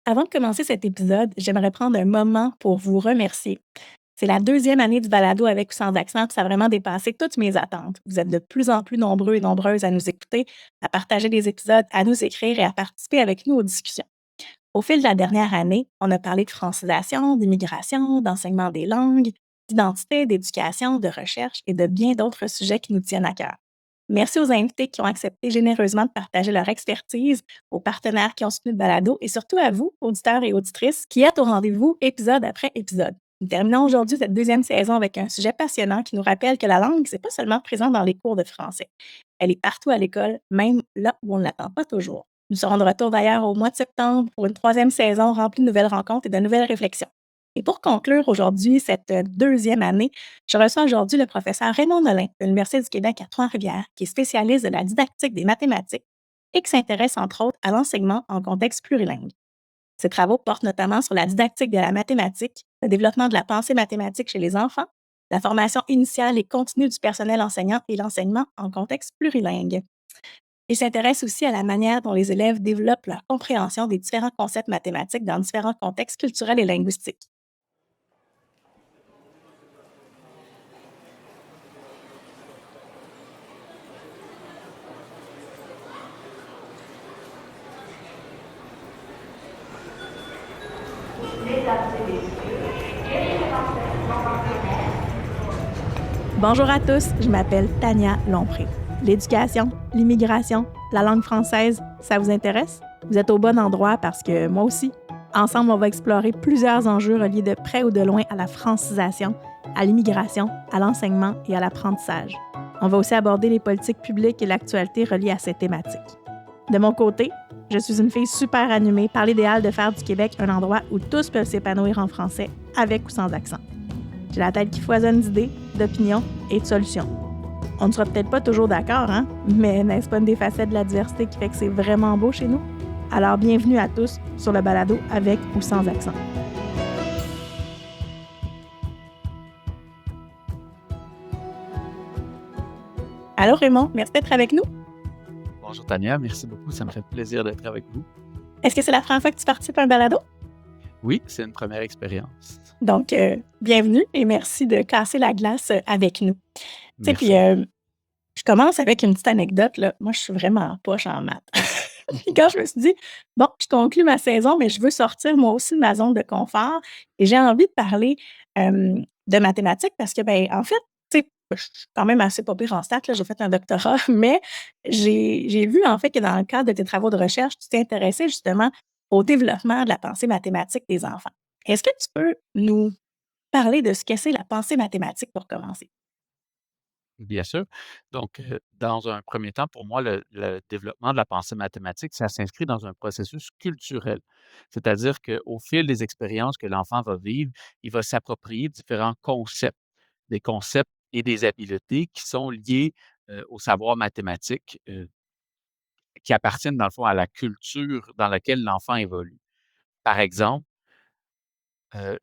Avant de commencer cet épisode, j'aimerais prendre un moment pour vous remercier. C'est la deuxième année du balado avec ou sans accent, puis ça a vraiment dépassé toutes mes attentes. Vous êtes de plus en plus nombreux et nombreuses à nous écouter, à partager des épisodes, à nous écrire et à participer avec nous aux discussions. Au fil de la dernière année, on a parlé de francisation, d'immigration, d'enseignement des langues, d'identité, d'éducation, de recherche et de bien d'autres sujets qui nous tiennent à cœur. Merci aux invités qui ont accepté généreusement de partager leur expertise, aux partenaires qui ont soutenu le balado et surtout à vous, auditeurs et auditrices, qui êtes au rendez-vous épisode après épisode. Nous terminons aujourd'hui cette deuxième saison avec un sujet passionnant qui nous rappelle que la langue, c'est pas seulement présent dans les cours de français. Elle est partout à l'école, même là où on ne l'attend pas toujours. Nous serons de retour d'ailleurs au mois de septembre pour une troisième saison remplie de nouvelles rencontres et de nouvelles réflexions. Et pour conclure aujourd'hui cette deuxième année, je reçois aujourd'hui le professeur Raymond Nolin de l'Université du Québec à Trois-Rivières, qui est spécialiste de la didactique des mathématiques et qui s'intéresse entre autres à l'enseignement en contexte plurilingue. Ses travaux portent notamment sur la didactique de la mathématique, le développement de la pensée mathématique chez les enfants, la formation initiale et continue du personnel enseignant et l'enseignement en contexte plurilingue. Il s'intéresse aussi à la manière dont les élèves développent leur compréhension des différents concepts mathématiques dans différents contextes culturels et linguistiques. Bonjour à tous, je m'appelle Tania Lompré. L'éducation, l'immigration, la langue française, ça vous intéresse? Vous êtes au bon endroit parce que moi aussi. Ensemble, on va explorer plusieurs enjeux reliés de près ou de loin à la francisation, à l'immigration, à l'enseignement et à l'apprentissage. On va aussi aborder les politiques publiques et l'actualité reliées à ces thématiques. De mon côté, je suis une fille super animée par l'idéal de faire du Québec un endroit où tous peuvent s'épanouir en français, avec ou sans accent. J'ai la tête qui foisonne d'idées, d'opinions et de solutions. On ne sera peut-être pas toujours d'accord, hein? Mais n'est-ce pas une des facettes de la diversité qui fait que c'est vraiment beau chez nous? Alors bienvenue à tous sur le balado avec ou sans accent. Allô Raymond, merci d'être avec nous. Bonjour Tania, merci beaucoup, ça me fait plaisir d'être avec vous. Est-ce que c'est la première fois que tu participes à un balado? Oui, c'est une première expérience. Donc, bienvenue et merci de casser la glace avec nous. Tu sais, puis Merci. je commence avec une petite anecdote, là. Moi, je suis vraiment poche en maths. Puis quand je me suis dit: «Bon, je conclue ma saison, mais je veux sortir moi aussi de ma zone de confort et j'ai envie de parler, de mathématiques» parce que, ben, en fait, tu sais, je suis quand même assez pas pire en stats, là, j'ai fait un doctorat, mais j'ai vu, en fait, que dans le cadre de tes travaux de recherche, tu t'es intéressée justement au développement de la pensée mathématique des enfants. Est-ce que tu peux nous parler de ce que c'est la pensée mathématique pour commencer? Bien sûr. Donc, dans un premier temps, pour moi, le développement de la pensée mathématique, ça s'inscrit dans un processus culturel. C'est-à-dire qu'au fil des expériences que l'enfant va vivre, il va s'approprier différents concepts, des concepts et des habiletés qui sont liés au savoir mathématique, qui appartiennent dans le fond à la culture dans laquelle l'enfant évolue. Par exemple,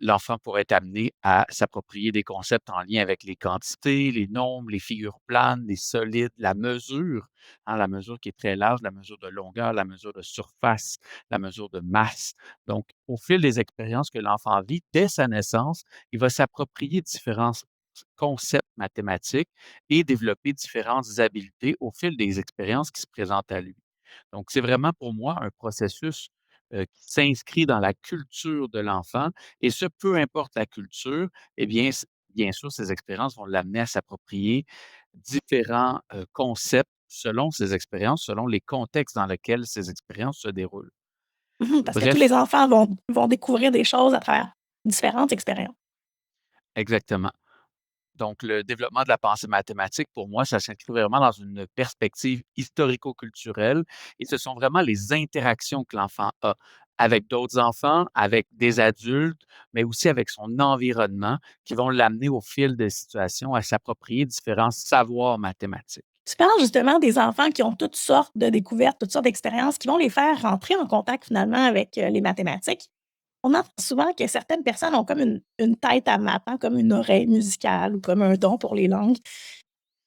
l'enfant pourrait être amené à s'approprier des concepts en lien avec les quantités, les nombres, les figures planes, les solides, la mesure, hein, la mesure qui est très large, la mesure de longueur, la mesure de surface, la mesure de masse. Donc, au fil des expériences que l'enfant vit, dès sa naissance, il va s'approprier différents concepts mathématiques et développer différentes habiletés au fil des expériences qui se présentent à lui. Donc, c'est vraiment pour moi un processus qui s'inscrit dans la culture de l'enfant et ce, peu importe la culture, eh bien, bien sûr, ces expériences vont l'amener à s'approprier différents concepts selon ses expériences, selon les contextes dans lesquels ces expériences se déroulent. Mmh, parce que tous Bref, les enfants vont découvrir des choses à travers différentes expériences. exactement. Donc, le développement de la pensée mathématique, pour moi, ça s'inscrit vraiment dans une perspective historico-culturelle et ce sont vraiment les interactions que l'enfant a avec d'autres enfants, avec des adultes, mais aussi avec son environnement qui vont l'amener au fil des situations à s'approprier différents savoirs mathématiques. Tu parles justement des enfants qui ont toutes sortes de découvertes, toutes sortes d'expériences qui vont les faire rentrer en contact finalement avec, les mathématiques. On entend souvent que certaines personnes ont comme une tête à maths, hein, comme une oreille musicale ou comme un don pour les langues.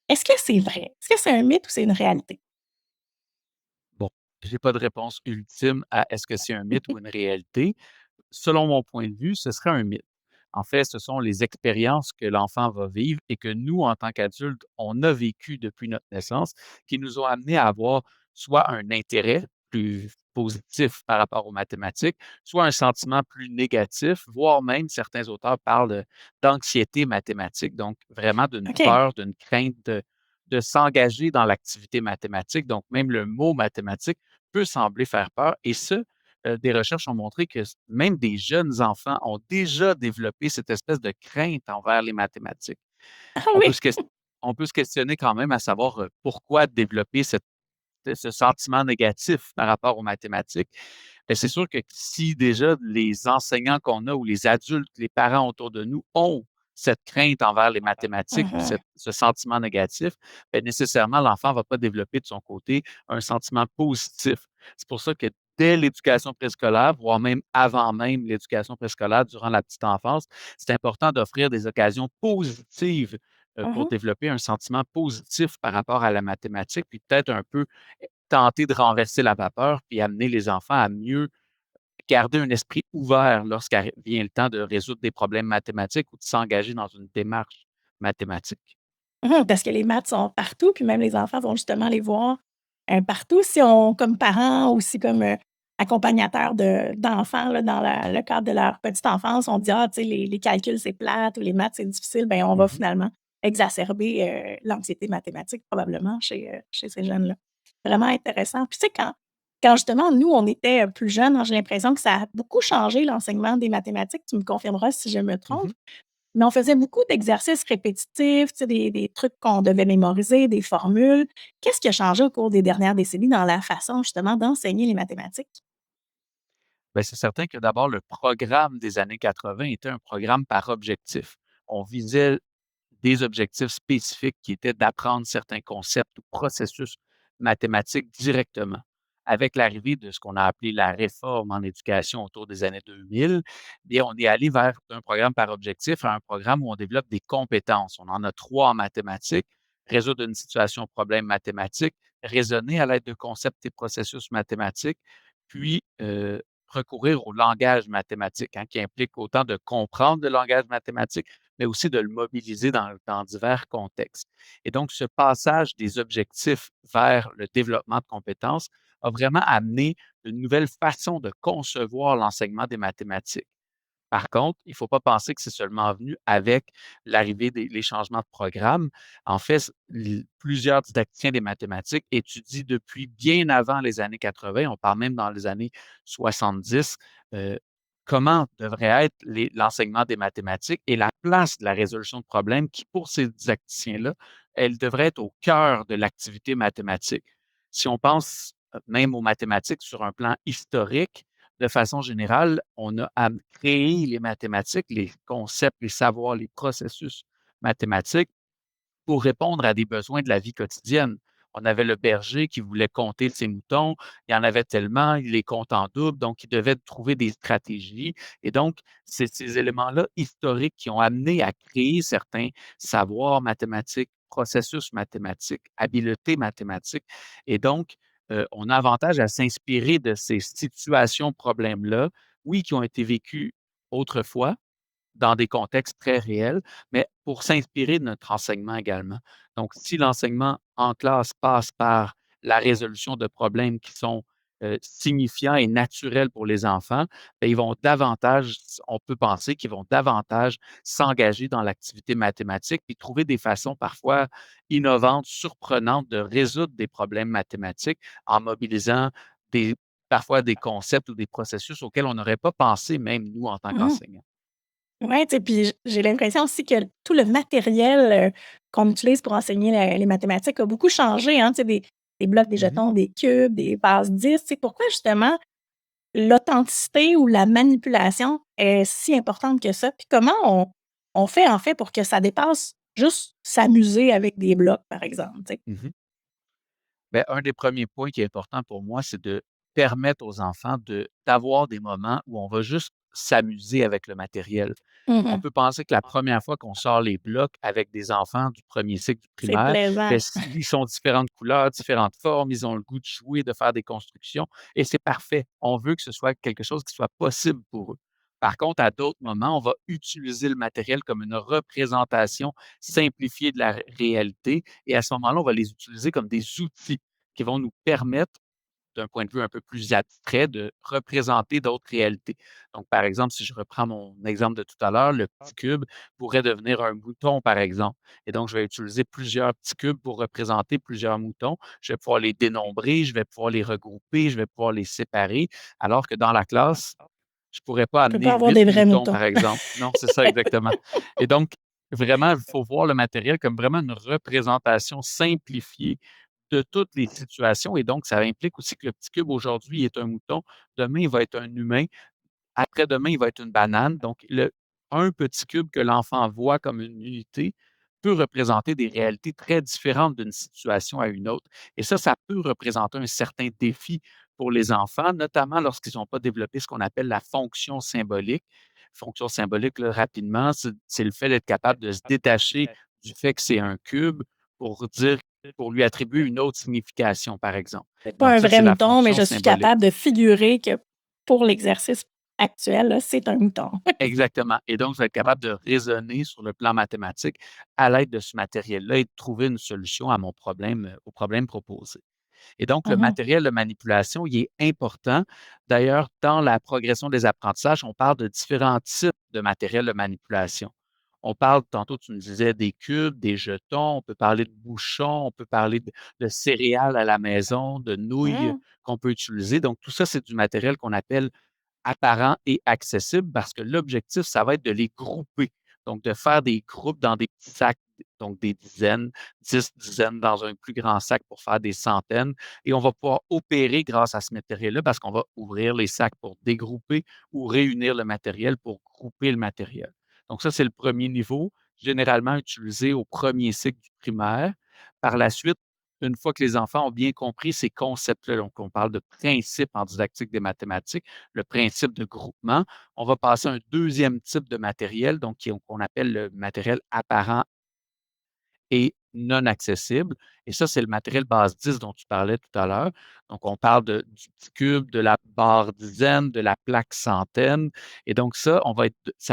Est-ce que c'est vrai? Est-ce que c'est un mythe ou c'est une réalité? Bon. J'ai pas de réponse ultime à est-ce que c'est un mythe ou une réalité. Selon mon point de vue, ce serait un mythe. En fait, ce sont les expériences que l'enfant va vivre et que nous, en tant qu'adultes, on a vécu depuis notre naissance, qui nous ont amenés à avoir soit un intérêt plus positif par rapport aux mathématiques, soit un sentiment plus négatif, voire même certains auteurs parlent d'anxiété mathématique, donc vraiment d'une OK. peur, d'une crainte de s'engager dans l'activité mathématique. Donc, même le mot mathématique peut sembler faire peur et ce, des recherches ont montré que même des jeunes enfants ont déjà développé cette espèce de crainte envers les mathématiques. Ah On peut oui! se ques on peut se questionner quand même à savoir, pourquoi développer ce sentiment négatif par rapport aux mathématiques. Beh, c'est sûr que si déjà les enseignants qu'on a ou les adultes, les parents autour de nous ont cette crainte envers les mathématiques ou Mmh. ce sentiment négatif, beh, nécessairement l'enfant ne va pas développer de son côté un sentiment positif. C'est pour ça que dès l'éducation préscolaire, voire même avant même l'éducation préscolaire, durant la petite enfance, c'est important d'offrir des occasions positives, pour Mmh. développer un sentiment positif par rapport à la mathématique, puis peut-être un peu tenter de renverser la vapeur, puis amener les enfants à mieux garder un esprit ouvert vient le temps de résoudre des problèmes mathématiques ou de s'engager dans une démarche mathématique. Parce que les maths sont partout, puis même les enfants vont justement les voir, partout. Si on comme parents ou si comme, accompagnateurs d'enfants là, dans le cadre de leur petite enfance, on dit: «Ah, tu sais, les calculs, c'est plate ou les maths, c'est difficile», ben, on va Mmh. finalement exacerber, l'anxiété mathématique probablement chez ces jeunes-là. Vraiment intéressant. Puis tu sais, quand justement nous, on était, plus jeunes, moi j'ai l'impression que ça a beaucoup changé l'enseignement des mathématiques. Tu me confirmeras si je me trompe. Mmh. Mais on faisait beaucoup d'exercices répétitifs, tu sais, des trucs qu'on devait mémoriser, des formules. Qu'est-ce qui a changé au cours des dernières décennies dans la façon justement d'enseigner les mathématiques? Ben, c'est certain que d'abord le programme des années 80 était un programme par objectif. On visait des objectifs spécifiques qui étaient d'apprendre certains concepts ou processus mathématiques directement. Avec l'arrivée de ce qu'on a appelé la réforme en éducation autour des années 2000, bien, on est allé vers un programme par objectif à un programme où on développe des compétences. On en a trois en mathématiques: résoudre une situation problème mathématique, raisonner à l'aide de concepts et processus mathématiques, puis recourir au langage mathématique, hein, qui implique autant de comprendre le langage mathématique, mais aussi de le mobiliser dans divers contextes. Et donc, ce passage des objectifs vers le développement de compétences a vraiment amené une nouvelle façon de concevoir l'enseignement des mathématiques. Par contre, il ne faut pas penser que c'est seulement venu avec l'arrivée des les changements de programme. En fait, plusieurs didacticiens des mathématiques étudient depuis bien avant les années 80, on parle même dans les années 70, heu, comment devrait être l'enseignement des mathématiques et la place de la résolution de problèmes qui, pour ces didacticiens-là, elle devrait être au cœur de l'activité mathématique. Si on pense, même aux mathématiques sur un plan historique, de façon générale, on a créé les mathématiques, les concepts, les savoirs, les processus mathématiques pour répondre à des besoins de la vie quotidienne. On avait le berger qui voulait compter ses moutons, il y en avait tellement, il les compte en double, donc il devait trouver des stratégies. Et donc, c'est ces éléments-là historiques qui ont amené à créer certains savoirs mathématiques, processus mathématiques, habiletés mathématiques. Et donc, on a avantage à s'inspirer de ces situations, problèmes-là, oui, qui ont été vécus autrefois, dans des contextes très réels, mais pour s'inspirer de notre enseignement également. Donc, si l'enseignement en classe passe par la résolution de problèmes qui sont, signifiants et naturels pour les enfants, beh, ils vont davantage on peut penser qu'ils vont davantage s'engager dans l'activité mathématique et trouver des façons parfois innovantes, surprenantes de résoudre des problèmes mathématiques en mobilisant des parfois des concepts ou des processus auxquels on n'aurait pas pensé, même nous, en tant Mmh. qu'enseignants. Ouais, tu sais, puis j'ai l'impression aussi que tout le matériel, qu'on utilise pour enseigner les mathématiques a beaucoup changé, hein, tu sais, des blocs, des Mmh. jetons, des cubes, des bases 10. Tu sais, pourquoi justement l'authenticité ou la manipulation est si importante que ça? Puis comment on fait, en fait, pour que ça dépasse juste s'amuser avec des blocs, par exemple, tu sais? Mmh. Beh, un des premiers points qui est important pour moi, c'est de permettre aux enfants d'avoir des moments où on va juste s'amuser avec le matériel. On Mmh. peut penser que la première fois qu'on sort les blocs avec des enfants du premier cycle du C'est primaire, plaisant. beh, ils sont différentes couleurs, différentes formes, ils ont le goût de jouer, de faire des constructions et c'est parfait. On veut que ce soit quelque chose qui soit possible pour eux. Par contre, à d'autres moments, on va utiliser le matériel comme une représentation simplifiée de la réalité et à ce moment-là, on va les utiliser comme des outils qui vont nous permettre d'un point de vue un peu plus abstrait, de représenter d'autres réalités. Donc, par exemple, si je reprends mon exemple de tout à l'heure, le petit cube pourrait devenir un mouton, par exemple. Et donc, je vais utiliser plusieurs petits cubes pour représenter plusieurs moutons. Je vais pouvoir les dénombrer, je vais pouvoir les regrouper, je vais pouvoir les séparer, alors que dans la classe, je pourrais pas Tu peux pas amener avoir 8 des vrais moutons, moutons. par exemple. Non, c'est ça exactement. Et donc, vraiment, il faut voir le matériel comme vraiment une représentation simplifiée de toutes les situations et donc ça implique aussi que le petit cube aujourd'hui est un mouton, demain il va être un humain, après-demain il va être une banane. Donc un petit cube que l'enfant voit comme une unité peut représenter des réalités très différentes d'une situation à une autre et ça peut représenter un certain défi pour les enfants, notamment lorsqu'ils n'ont pas développé ce qu'on appelle la fonction symbolique. Fonction symbolique, là, rapidement, c'est le fait d'être capable de se détacher du fait que c'est un cube pour dire pour lui attribuer une autre signification, par exemple. C'est pas Donc un ça, vrai c'est la mouton, mais fonction je suis symbolique. capable de figurer que pour l'exercice actuel, là, c'est un mouton. Exactement. Et donc, je vais être capable de raisonner sur le plan mathématique à l'aide de ce matériel-là et de trouver une solution à mon problème, au problème proposé. Et donc, le Mmh. matériel de manipulation, il est important. D'ailleurs, dans la progression des apprentissages, on parle de différents types de matériel de manipulation. On parle, tantôt, tu me disais des cubes, des jetons, on peut parler de bouchons, on peut parler de céréales à la maison, de nouilles Mmh. qu'on peut utiliser. Donc, tout ça, c'est du matériel qu'on appelle apparent et accessible parce que l'objectif, ça va être de les grouper. Donc, de faire des groupes dans des petits sacs, donc des dizaines, 10 dizaines dans un plus grand sac pour faire des centaines. Et on va pouvoir opérer grâce à ce matériel-là parce qu'on va ouvrir les sacs pour dégrouper ou réunir le matériel pour grouper le matériel. Donc, ça, c'est le premier niveau, généralement utilisé au premier cycle du primaire. Par la suite, une fois que les enfants ont bien compris ces concepts-là, donc on parle de principes en didactique des mathématiques, le principe de groupement. On va passer à un deuxième type de matériel, donc qu'on appelle le matériel apparent et non accessible. Et ça, c'est le matériel base 10 dont tu parlais tout à l'heure. Donc, on parle du petit cube, de la barre dizaine, de la plaque centaine. Et donc, ça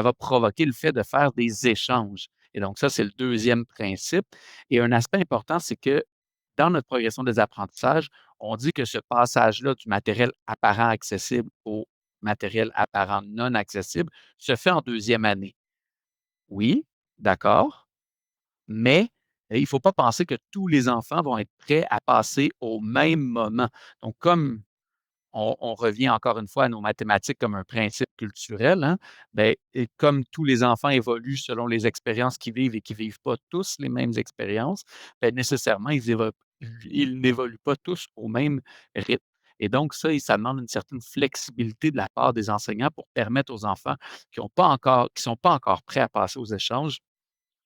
va provoquer le fait de faire des échanges. Et donc, ça, c'est le deuxième principe. Et un aspect important, c'est que dans notre progression des apprentissages, on dit que ce passage-là du matériel apparent accessible au matériel apparent non accessible se fait en deuxième année. Oui, d'accord, mais il ne faut pas penser que tous les enfants vont être prêts à passer au même moment. Donc, comme on revient encore une fois à nos mathématiques comme un principe culturel, hein, beh et comme tous les enfants évoluent selon les expériences qu'ils vivent et qui ne vivent pas tous les mêmes expériences, beh, nécessairement, ils n'évoluent pas tous au même rythme. Et donc ça demande une certaine flexibilité de la part des enseignants pour permettre aux enfants qui sont pas encore prêts à passer aux échanges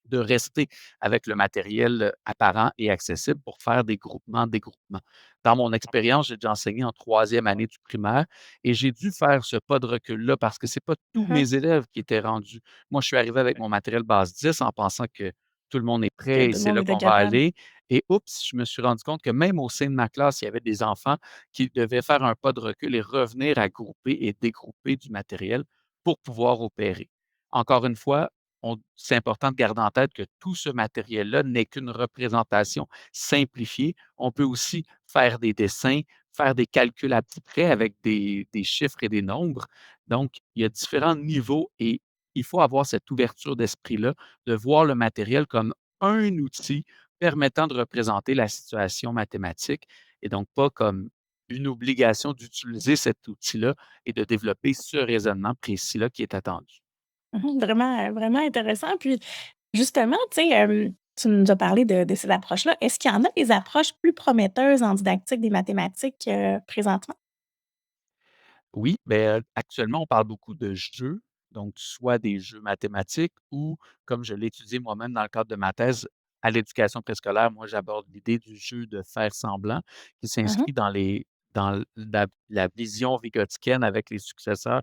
de rester avec le matériel apparent et accessible pour faire des groupements, dégroupements. Dans mon expérience, j'ai déjà enseigné en troisième année du primaire et j'ai dû faire ce pas de recul-là parce que c'est pas tous Mmh. mes élèves qui étaient rendus. Moi, je suis arrivé avec mon matériel base 10 en pensant que tout le monde est Que prêt et tout le c'est monde là était qu'on va capable. aller. Et oups, je me suis rendu compte que même au sein de ma classe, il y avait des enfants qui devaient faire un pas de recul et revenir à grouper et dégrouper du matériel pour pouvoir opérer. Encore une fois, c'est important de garder en tête que tout ce matériel-là n'est qu'une représentation simplifiée. On peut aussi faire des dessins, faire des calculs à petit près avec des chiffres et des nombres. Donc, il y a différents niveaux et il faut avoir cette ouverture d'esprit-là, de voir le matériel comme un outil permettant de représenter la situation mathématique et donc pas comme une obligation d'utiliser cet outil-là et de développer ce raisonnement précis-là qui est attendu. Mmh. Vraiment, vraiment intéressant. Puis justement, tu sais, tu nous as parlé de ces approches-là. Est-ce qu'il y en a des approches plus prometteuses en didactique des mathématiques, présentement? Oui, ben, actuellement, on parle beaucoup de jeux, donc soit des jeux mathématiques ou, comme je l'ai étudié moi-même dans le cadre de ma thèse à l'éducation préscolaire, moi, j'aborde l'idée du jeu de faire semblant qui Mmh. s'inscrit dans la vision vygotskienne avec les successeurs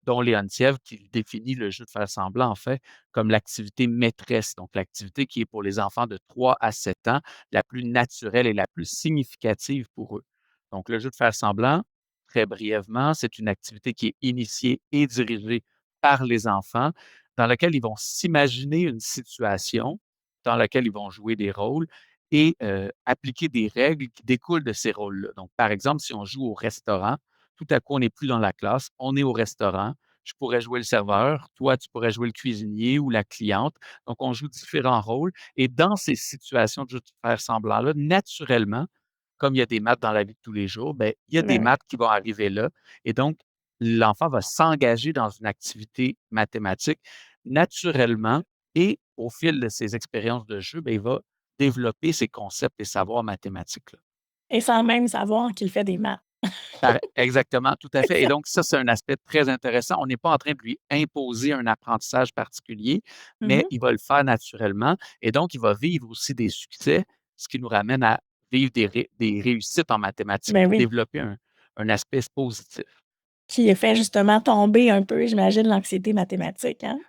dont Léontief qui définit le jeu de faire semblant, en fait, comme l'activité maîtresse, donc l'activité qui est pour les enfants de 3 à 7 ans, la plus naturelle et la plus significative pour eux. Donc le jeu de faire semblant, très brièvement, c'est une activité qui est initiée et dirigée par les enfants, dans laquelle ils vont s'imaginer une situation, dans laquelle ils vont jouer des rôles et appliquer des règles qui découlent de ces rôles-là. Donc, par exemple, si on joue au restaurant, tout à coup, on n'est plus dans la classe, on est au restaurant. Je pourrais jouer le serveur, toi, tu pourrais jouer le cuisinier ou la cliente. Donc, on joue différents rôles et dans ces situations de jeu de faire semblant-là, naturellement, comme il y a des maths dans la vie de tous les jours, ben, il y a des Ben oui. maths qui vont arriver là et donc l'enfant va s'engager dans une activité mathématique naturellement et au fil de ses expériences de jeu, ben, il va développer ses concepts et savoirs mathématiques-là. Et sans même savoir qu'il fait des maths. Exactement, tout à fait et donc ça, c'est un aspect très intéressant. On n'est pas en train de lui imposer un apprentissage particulier, Mmh mais mh. il va le faire naturellement et donc il va vivre aussi des succès, ce qui nous ramène à vivre des réussites en mathématiques Ben pour oui. développer un aspect positif. Qui a fait justement tomber un peu, j'imagine, l'anxiété mathématique, hein?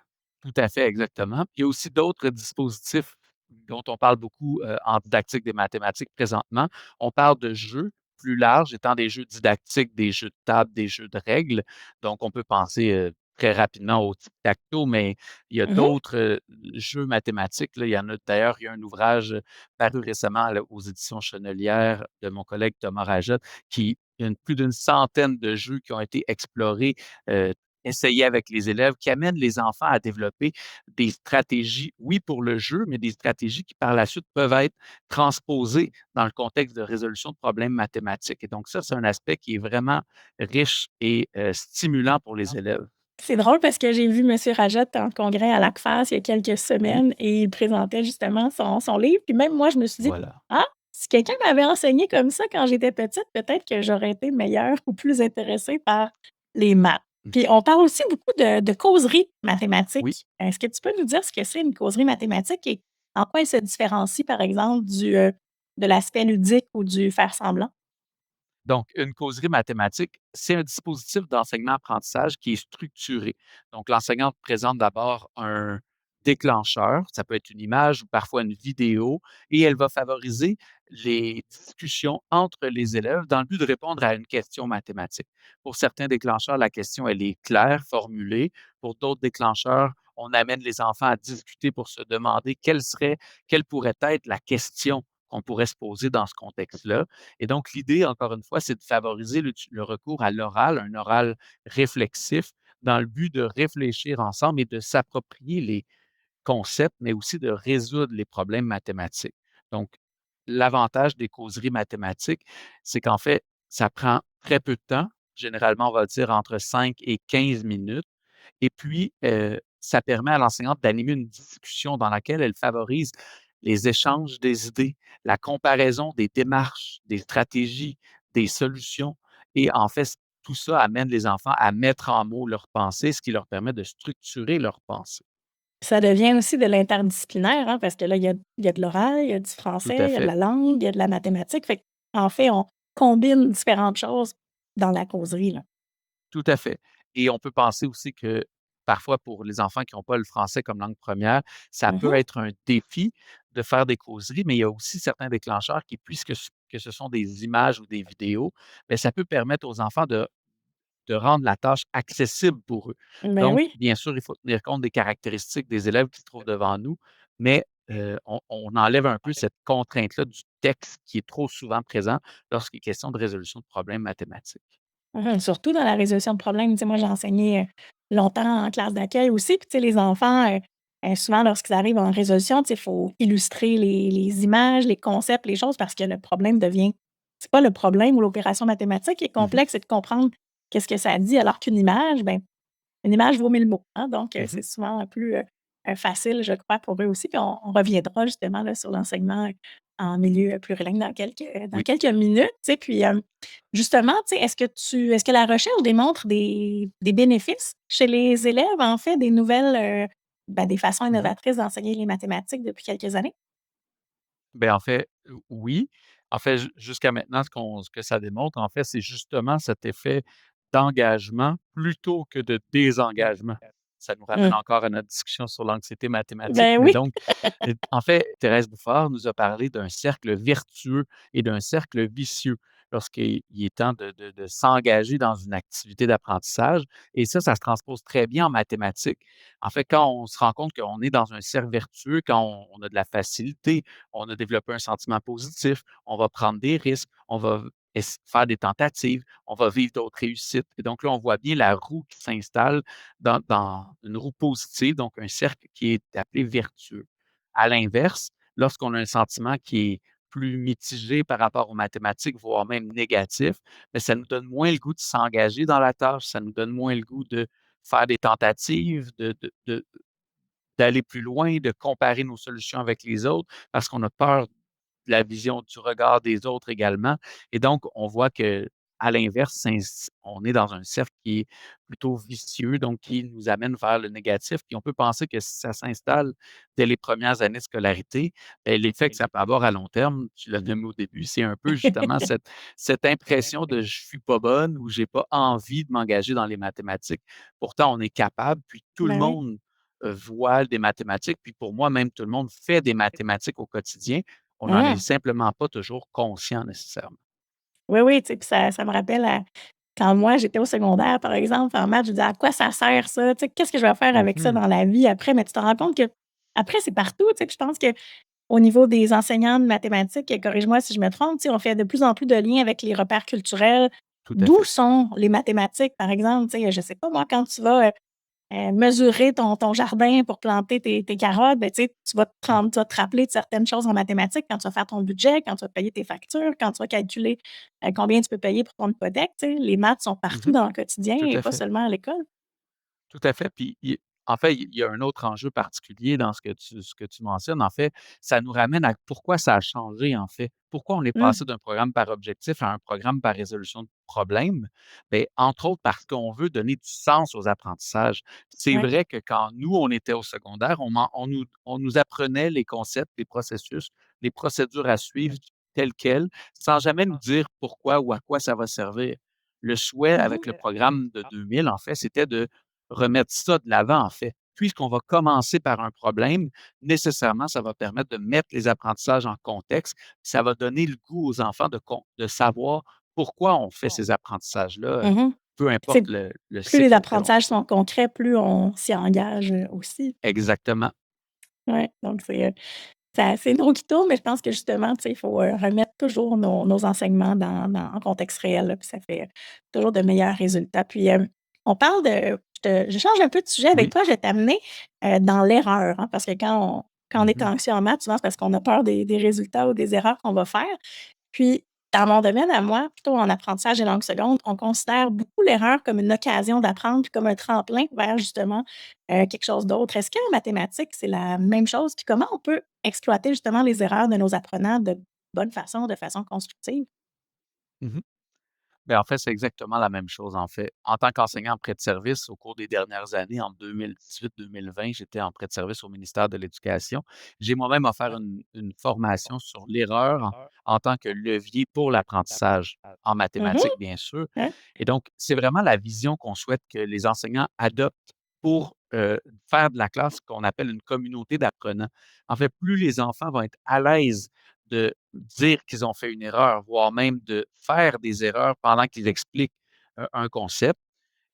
Tout à fait, exactement. Il y a aussi d'autres dispositifs dont on parle beaucoup, en didactique des mathématiques présentement. On parle de jeux plus larges, étant des jeux didactiques, des jeux de table, des jeux de règles. Donc on peut penser, très rapidement au tic-tac-toe, mais il y a Mmh mh. d'autres, jeux mathématiques, là. Il y en a d'ailleurs, il y a un ouvrage, paru récemment là, aux éditions Chenelière de mon collègue Thomas Rajette qui il y a plus d'une centaine de jeux qui ont été explorés, heu, essayer avec les élèves, qui amènent les enfants à développer des stratégies, oui, pour le jeu, mais des stratégies qui, par la suite, peuvent être transposées dans le contexte de résolution de problèmes mathématiques. Et donc ça, c'est un aspect qui est vraiment riche et stimulant pour les élèves. C'est drôle parce que j'ai vu monsieur Rajat en congrès à l'ACFAS il y a quelques Oui, semaines et il présentait justement son livre. Puis même moi, je me suis dit: voilà. «Ah, si quelqu'un m'avait enseigné comme ça quand j'étais petite, peut-être que j'aurais été meilleure ou plus intéressée par les maths». Mmh. Puis on parle aussi beaucoup de causerie Oui. mathématique. Est-ce que tu peux nous dire ce que c'est une causerie mathématique et en quoi elle se différencie, par exemple, de l'aspect ludique ou du faire semblant? Donc, une causerie mathématique, c'est un dispositif d'enseignement-apprentissage qui est structuré. Donc, l'enseignante présente d'abord un déclencheur, ça peut être une image ou parfois une vidéo, et elle va favoriser les discussions entre les élèves dans le but de répondre à une question mathématique. Pour certains déclencheurs, la question, elle est claire, formulée. Pour d'autres déclencheurs, on amène les enfants à discuter pour se demander quelle pourrait être la question qu'on pourrait se poser dans ce contexte-là. Et donc, l'idée, encore une fois, c'est de favoriser le recours à l'oral, un oral réflexif, dans le but de réfléchir ensemble et de s'approprier les concepts, mais aussi de résoudre les problèmes mathématiques. Donc, l'avantage des causeries mathématiques, c'est qu'en fait, ça prend très peu de temps. Généralement, on va dire entre 5 et 15 minutes. Et puis, ça permet à l'enseignante d'animer une discussion dans laquelle elle favorise les échanges des idées, la comparaison des démarches, des stratégies, des solutions et en fait, tout ça amène les enfants à mettre en mots leurs pensées, ce qui leur permet de structurer leurs pensées. Ça devient aussi de l'interdisciplinaire, hein, parce que là, il y a de l'oral, il y a du Tout à français, il y a de fait, la langue, il y a de la mathématique. Fait qu'en fait, on combine différentes choses dans la causerie, là. tout à fait et on peut penser aussi que parfois pour les enfants qui n'ont pas le français comme langue première, ça Mmh peut mh. être un défi de faire des causeries, mais il y a aussi certains déclencheurs qui, puisque ce sont des images ou des vidéos, beh, ça peut permettre aux enfants de rendre la tâche accessible pour eux. Ben Donc, oui. bien sûr, il faut tenir compte des caractéristiques des élèves qui se trouvent devant nous, mais on enlève un peu cette contrainte-là du texte qui est trop souvent présent lorsqu'il est question de résolution de problèmes mathématiques. Mmh, surtout dans la résolution de problèmes. Tu sais, moi, j'ai enseigné, longtemps en classe d'accueil aussi, puis tu sais, les enfants, souvent lorsqu'ils arrivent en résolution, tu sais, il faut illustrer les images, les concepts, les choses parce que le problème devient c'est pas le problème ou l'opération mathématique qui est Mmh mh. complexe, c'est de comprendre qu'est-ce que ça dit alors qu'une image, ben une image vaut 1000 mots, hein, donc Mmh. c'est souvent plus, facile, je crois, pour eux aussi. Puis on reviendra justement là sur l'enseignement, en milieu, plurilingue dans Oui. quelques minutes, tu sais. Puis, justement, tu sais, est-ce que la recherche démontre des bénéfices chez les élèves, en fait, des nouvelles, des façons Mmh. innovatrices d'enseigner les mathématiques depuis quelques années? Ben, en fait, oui. En fait, jusqu'à maintenant, ce que ça démontre, en fait, c'est justement cet effet d'engagement plutôt que de désengagement. Ça nous ramène Mmh. encore à notre discussion sur l'anxiété mathématique, Ben mais oui. donc, en fait, Thérèse Bouffard nous a parlé d'un cercle vertueux et d'un cercle vicieux lorsqu'il est temps de s'engager dans une activité d'apprentissage et ça se transpose très bien en mathématiques. En fait, quand on se rend compte qu'on est dans un cercle vertueux, quand on a de la facilité, on a développé un sentiment positif, on va prendre des risques, on va faire des tentatives, on va vivre d'autres réussites. Et donc là, on voit bien la roue qui s'installe dans une roue positive, donc un cercle qui est appelé vertueux. À l'inverse, lorsqu'on a un sentiment qui est plus mitigé par rapport aux mathématiques, voire même négatif, mais ça nous donne moins le goût de s'engager dans la tâche, ça nous donne moins le goût de faire des tentatives, d'aller plus loin, de comparer nos solutions avec les autres, parce qu'on a peur de la vision du regard des autres également. Et donc, on voit que à l'inverse, on est dans un cercle qui est plutôt vicieux, donc qui nous amène vers le négatif. Puis on peut penser que si ça s'installe dès les premières années de scolarité, ben, l'effet que ça peut avoir à long terme, tu l'as nommé au début, c'est un peu justement cette impression de je suis pas bonne ou j'ai pas envie de m'engager dans les mathématiques. Pourtant, on est capable, puis tout le Ben oui. monde voit des mathématiques, puis pour moi, même tout le monde fait des mathématiques au quotidien. On n'en est Mmh. simplement pas toujours conscient nécessairement. Oui, oui, tu sais, puis ça me rappelle à quand moi, j'étais au secondaire, par exemple, en maths, je disais: «À quoi ça sert ça? Tu sais, qu'est-ce que je vais faire avec ça Mmh. dans la vie après?» Mais tu te rends compte que après c'est partout, tu sais, puis je pense qu'au niveau des enseignants de mathématiques, et corrige-moi si je me trompe, tu sais, on fait de plus en plus de liens avec les repères culturels. Tout à D'où fait. sont les mathématiques, par exemple? Tu sais, je sais pas moi, quand tu vas, mesurer ton jardin pour planter tes carottes, ben, tu sais, Mmh. tu vas te rappeler de certaines choses en mathématiques quand tu vas faire ton budget, quand tu vas payer tes factures, quand tu vas calculer, combien tu peux payer pour ton hypothèque, tu sais. Les maths sont partout Mmh. dans le quotidien Tout et à pas fait. seulement à l'école. Tout à fait. Puis, en fait, il y a un autre enjeu particulier dans ce que tu mentionnes. En fait, ça nous ramène à pourquoi ça a changé, en fait. Pourquoi on est Mmh, passé d'un programme par objectif à un programme par résolution de problèmes? Bien, entre autres parce qu'on veut donner du sens aux apprentissages. C'est ouais. vrai que quand nous, on était au secondaire, on nous apprenait les concepts, les processus, les procédures à suivre telles quelles, sans jamais nous dire pourquoi ou à quoi ça va servir. Le souhait Mmh mh. avec le programme de 2000, en fait, c'était de remettre ça de l'avant, en fait. Puisqu'on va commencer par un problème, nécessairement, ça va permettre de mettre les apprentissages en contexte. Ça va donner le goût aux enfants de savoir pourquoi on fait ces apprentissages-là, Mmh. peu C'est importe le plus les cycle auquel on se apprentissages trouve. sont concrets, plus on s'y engage, aussi. Exactement. Ouais, donc c'est une roue qui tourne, mais je pense que justement, tu sais, il faut, remettre toujours nos enseignements dans en contexte réel, là, puis ça fait toujours de meilleurs résultats. Puis, on parle de je change un peu de sujet avec Oui. toi, je vais t'amener, dans l'erreur, hein, parce que quand on est Mmh. anxieux en maths, souvent, c'est parce qu'on a peur des résultats ou des erreurs qu'on va faire. Puis, dans mon domaine à moi, plutôt en apprentissage et langue seconde, on considère beaucoup l'erreur comme une occasion d'apprendre, puis comme un tremplin vers justement, quelque chose d'autre. Est-ce qu'en mathématiques, c'est la même chose? Puis comment on peut exploiter justement les erreurs de nos apprenants de bonne façon, de façon constructive? Mmh. Ben en fait, c'est exactement la même chose, en fait. En tant qu'enseignant en prêt de service, au cours des dernières années, en 2018-2020, j'étais en prêt de service au ministère de l'Éducation. J'ai moi-même offert une formation sur l'erreur en tant que levier pour l'apprentissage, en Mmh. mathématiques, bien sûr. Ouais. Et donc, c'est vraiment la vision qu'on souhaite que les enseignants adoptent pour faire de la classe ce qu'on appelle une communauté d'apprenants. En fait, plus les enfants vont être à l'aise de dire qu'ils ont fait une erreur, voire même de faire des erreurs pendant qu'ils expliquent, un concept,